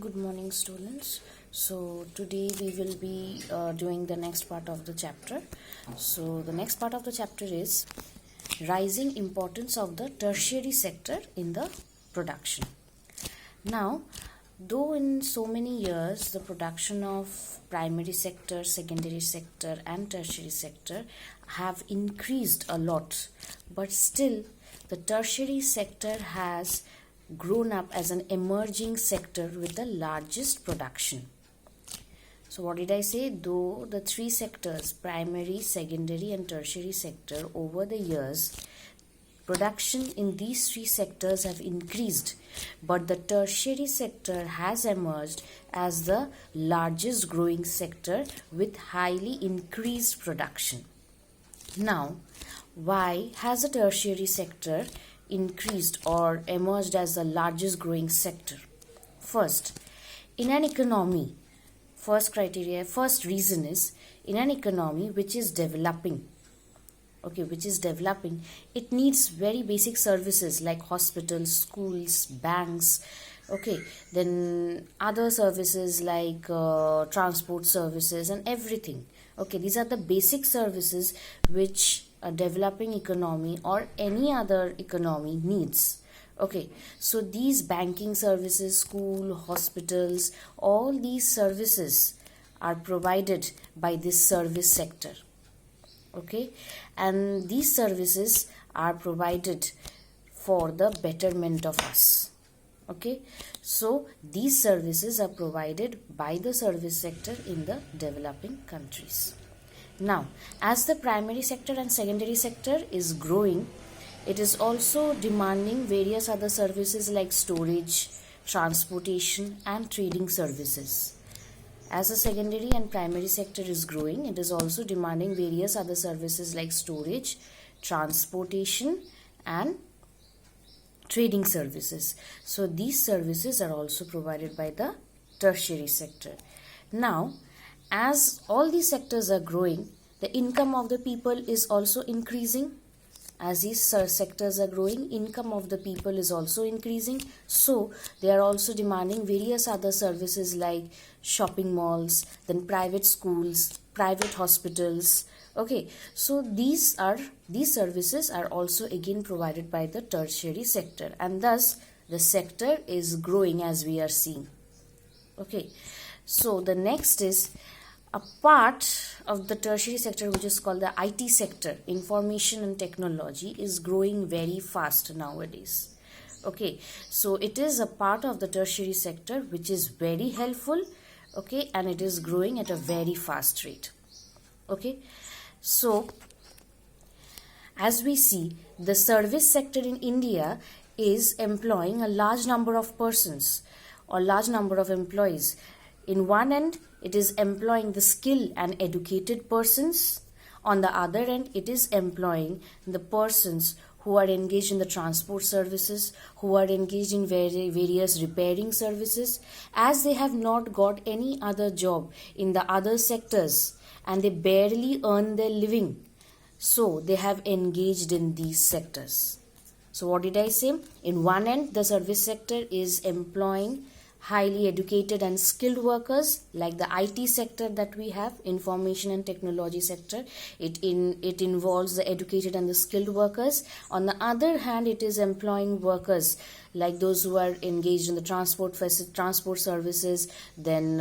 Good morning, students. So today we will be doing the next part of the chapter. So the next part of the chapter is rising importance of the tertiary sector in the production. Now, though in so many years the production of primary sector, secondary sector and tertiary sector have increased a lot, but still the tertiary sector has grown up as an emerging sector with the largest production. So what did I say? Though the three sectors, primary, secondary and tertiary sector, over the years, production in these three sectors have increased, but the tertiary sector has emerged as the largest growing sector with highly increased production. Now, why has the tertiary sector increased or emerged as the largest growing sector? First, in an economy, first reason is, in an economy which is developing, it needs very basic services like hospitals, schools, banks, then other services like transport services and everything. These are the basic services which a developing economy or any other economy needs. So these banking services, school, hospitals, all these services are provided by this service sector. And these services are provided for the betterment of us. So these services are provided by the service sector in the developing countries. Now, as the primary sector and secondary sector is growing, it is also demanding various other services like storage, transportation and trading services. As the secondary and primary sector is growing, it is also demanding various other services like storage, transportation and trading services. So these services are also provided by the tertiary sector. Now, as all these sectors are growing, the income of the people is also increasing. As these sectors are growing, income of the people is also increasing. So they are also demanding various other services like shopping malls, then private schools, private hospitals. So these services are also again provided by the tertiary sector, and thus the sector is growing as we are seeing. So the next is a part of the tertiary sector which is called the IT sector, information and technology, is growing very fast nowadays. So it is a part of the tertiary sector which is very helpful, and it is growing at a very fast rate. So as we see, the service sector in India is employing a large number of persons or large number of employees. In one end, it is employing the skilled and educated persons. On the other end, it is employing the persons who are engaged in the transport services, who are engaged in various repairing services, as they have not got any other job in the other sectors and they barely earn their living. So they have engaged in these sectors. So what did I say? In one end, the service sector is employing highly educated and skilled workers like the IT sector that we have, information and technology sector. It involves the educated and the skilled workers. On the other hand, it is employing workers like those who are engaged in the transport services, then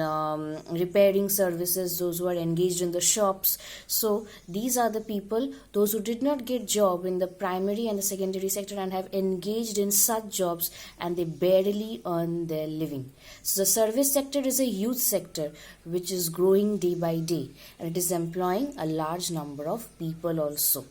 repairing services, those who are engaged in the shops. So these are the people, those who did not get job in the primary and the secondary sector and have engaged in such jobs and they barely earn their living. So the service sector is a huge sector which is growing day by day, and it is employing a large number of people also.